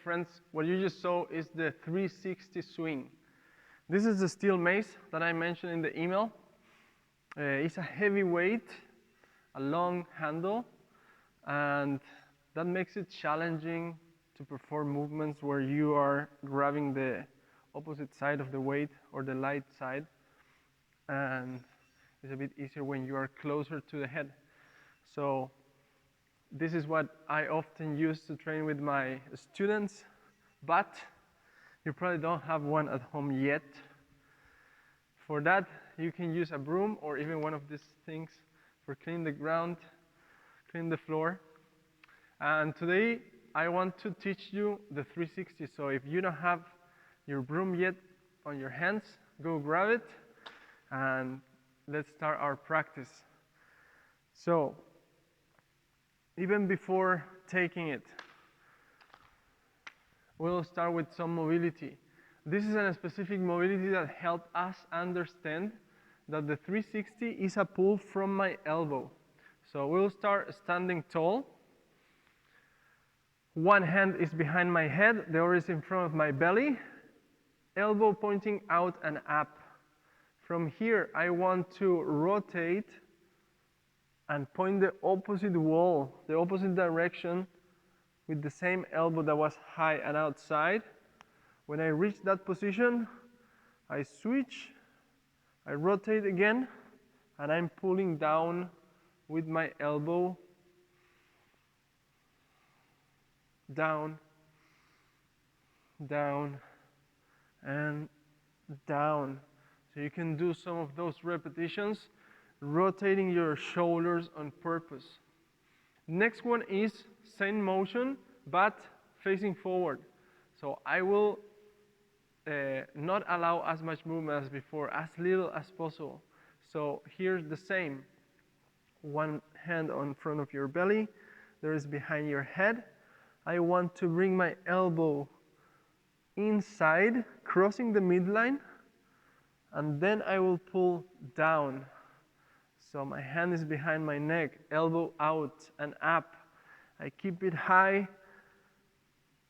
friends, what you just saw is the 360 swing. This is the steel mace that I mentioned in the email. It's a heavy weight, a long handle, and that makes it challenging to perform movements where you are grabbing the opposite side of the weight or the light side, and it's a bit easier when you are closer to the head. So this is what I often use to train with my students, but you probably don't have one at home yet. For that, you can use a broom or even one of these things for cleaning the ground, clean the floor. And today, I want to teach you the 360. So if you don't have your broom yet on your hands, go grab it and let's start our practice. So, even before taking it, we'll start with some mobility. This is a specific mobility that helps us understand that the 360 is a pull from my elbow. So we'll start standing tall. One hand is behind my head, the other is in front of my belly, elbow pointing out and up. From here, I want to rotate and point the opposite wall, the opposite direction, with the same elbow that was high and outside. When I reach that position, I switch, I rotate again, and I'm pulling down with my elbow, down, down, and down. So you can do some of those repetitions, rotating your shoulders on purpose. Next one is same motion, but facing forward. So I will not allow as much movement as before, as little as possible. So here's the same. One hand on front of your belly, there is behind your head. I want to bring my elbow inside, crossing the midline, and then I will pull down. So my hand is behind my neck, elbow out and up. I keep it high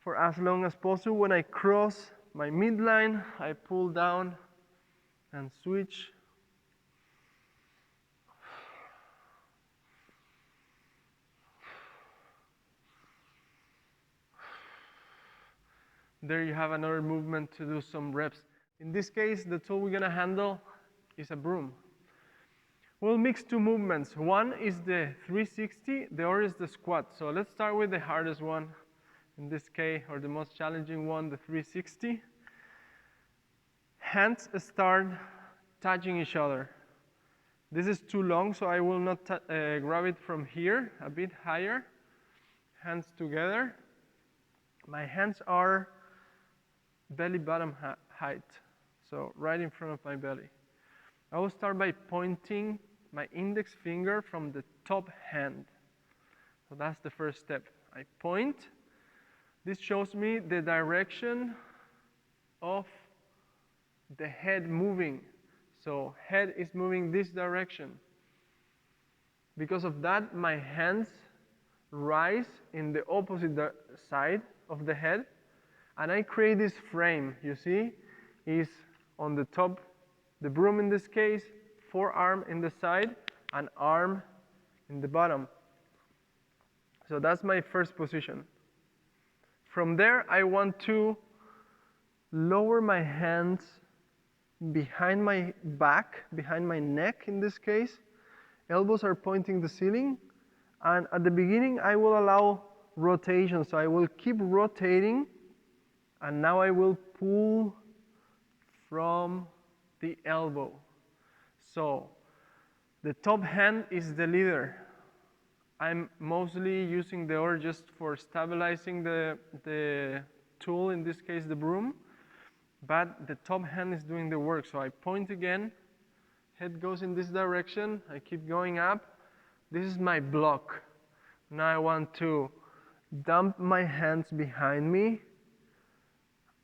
for as long as possible. When I cross my midline, I pull down and switch. There you have another movement to do some reps. In this case, the tool we're gonna handle is a broom. We'll mix two movements. One is the 360, the other is the squat. So let's start with the hardest one, in this case, or the most challenging one, the 360. Hands start touching each other. This is too long, so I will not grab it from here, a bit higher. Hands together. My hands are belly bottom height, so right in front of my belly. I will start by pointing my index finger from the top hand. So that's the first step. I point. This shows me the direction of the head moving. So head is moving this direction. Because of that, my hands rise in the opposite side of the head, and I create this frame. You see, is on the top, the broom in this case, forearm in the side, and arm in the bottom. So that's my first position. From there, I want to lower my hands behind my back, behind my neck in this case. Elbows are pointing the ceiling. And at the beginning, I will allow rotation. So I will keep rotating. And now I will pull from the elbow. So the top hand is the leader. I'm mostly using the other just for stabilizing the tool, in this case the broom. But the top hand is doing the work. So I point again, head goes in this direction, I keep going up. This is my block. Now I want to dump my hands behind me.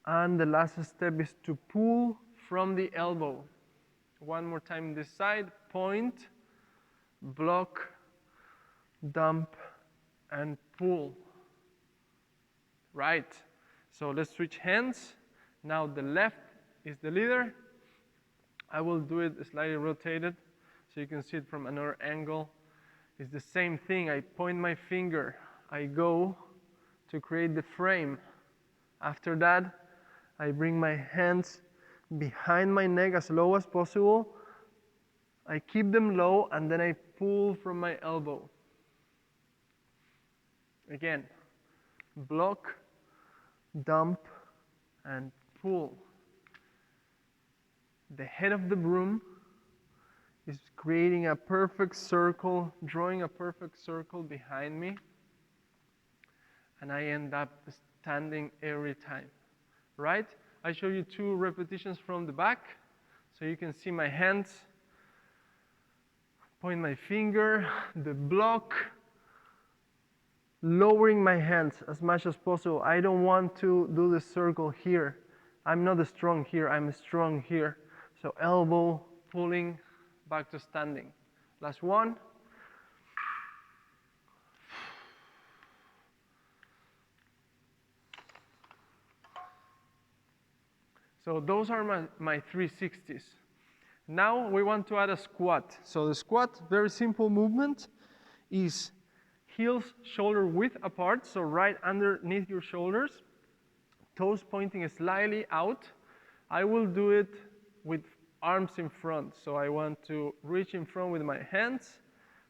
And the last step is to pull from the elbow. One more time this side, point, block, dump, and pull. Right. So let's switch hands. Now the left is the leader. I will do it slightly rotated so you can see it from another angle. It's the same thing. I point my finger. I go to create the frame. After that, I bring my hands behind my neck as low as possible. I keep them low and then I pull from my elbow. Again, block, dump, and pull. The head of the broom is creating a perfect circle, drawing a perfect circle behind me, and I end up standing every time, right? I show you 2 repetitions from the back, so you can see my hands, point my finger, the block, lowering my hands as much as possible. I don't want to do the circle here. I'm not strong here, I'm strong here. So elbow, pulling, back to standing. Last one. So those are my 360s. Now we want to add a squat. So the squat, very simple movement, is heels shoulder width apart, so right underneath your shoulders, toes pointing slightly out. I will do it with arms in front. So I want to reach in front with my hands.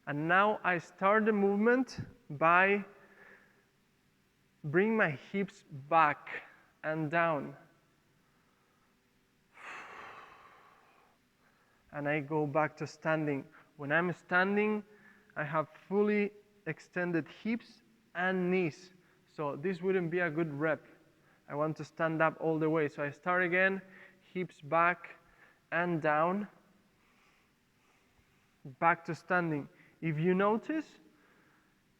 And now I start the movement by bringing my hips back and down. And I go back to standing. When I'm standing, I have fully extended hips and knees. So this wouldn't be a good rep. I want to stand up all the way. So I start again, hips back and down, back to standing. If you notice,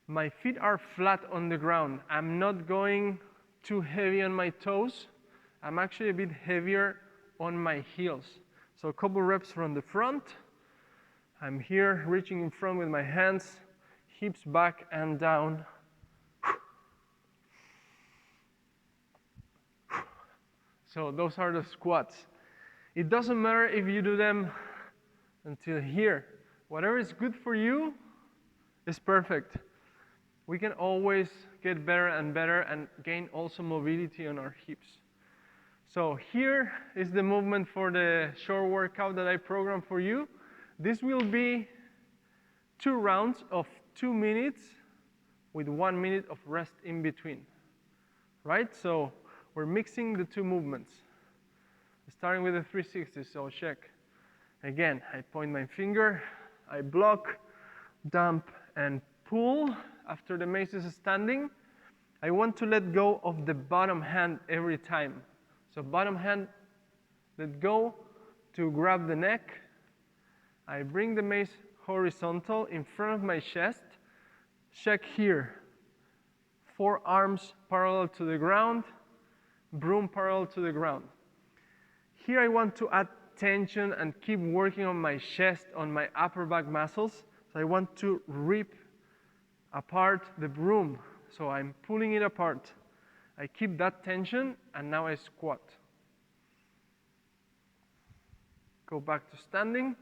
my feet are flat on the ground. I'm not going too heavy on my toes. I'm actually a bit heavier on my heels. So a couple reps from the front. I'm here reaching in front with my hands, hips back and down. So those are the squats. It doesn't matter if you do them until here. Whatever is good for you is perfect. We can always get better and better and gain also mobility on our hips. So here is the movement for the short workout that I programmed for you. This will be 2 rounds of 2 minutes with 1 minute of rest in between. Right? So we're mixing the 2 movements. Starting with the 360, so check. Again, I point my finger, I block, dump, and pull. After the mace is standing, I want to let go of the bottom hand every time. So bottom hand, let go to grab the neck. I bring the mace horizontal in front of my chest. Check here. Forearms parallel to the ground, broom parallel to the ground. Here I want to add tension and keep working on my chest, on my upper back muscles. So I want to rip apart the broom. So I'm pulling it apart. I keep that tension, and now I squat. Go back to standing.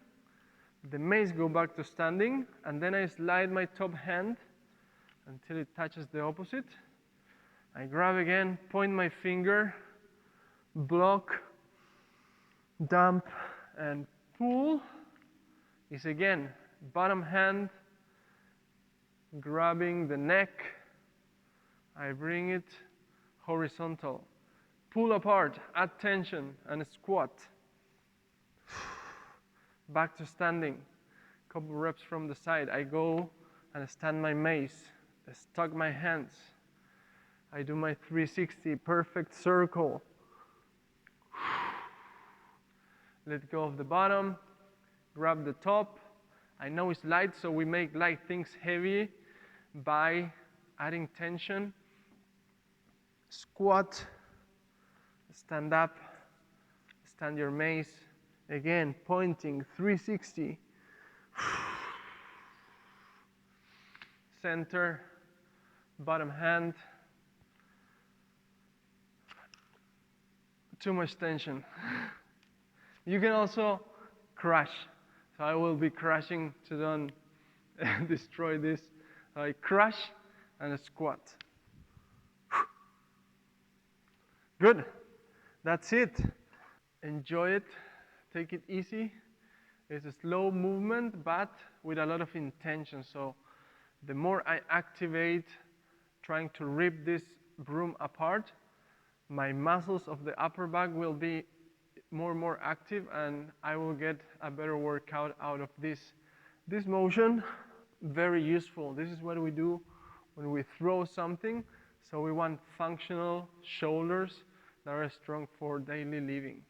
The mace go back to standing, and then I slide my top hand until it touches the opposite. I grab again, point my finger, block, dump, and pull. Is again bottom hand grabbing the neck. I bring it horizontal. Pull apart, add tension, and squat. Back to standing. Couple reps from the side. I go and stand my mace. I stuck my hands. I do my 360, perfect circle. Let go of the bottom, grab the top. I know it's light, so we make light things heavy by adding tension. Squat, stand up, stand your mace. Again, pointing, 360. Center, bottom hand. too much tension. You can also crash. So I will be crashing to don't destroy this. I crash and a squat. Good. That's it. Enjoy it. Take it easy. It's a slow movement, but with a lot of intention. So the more I activate trying to rip this broom apart, my muscles of the upper back will be more and more active, and I will get a better workout out of this. This motion, very useful. This is what we do when we throw something. So we want functional shoulders that are strong for daily living.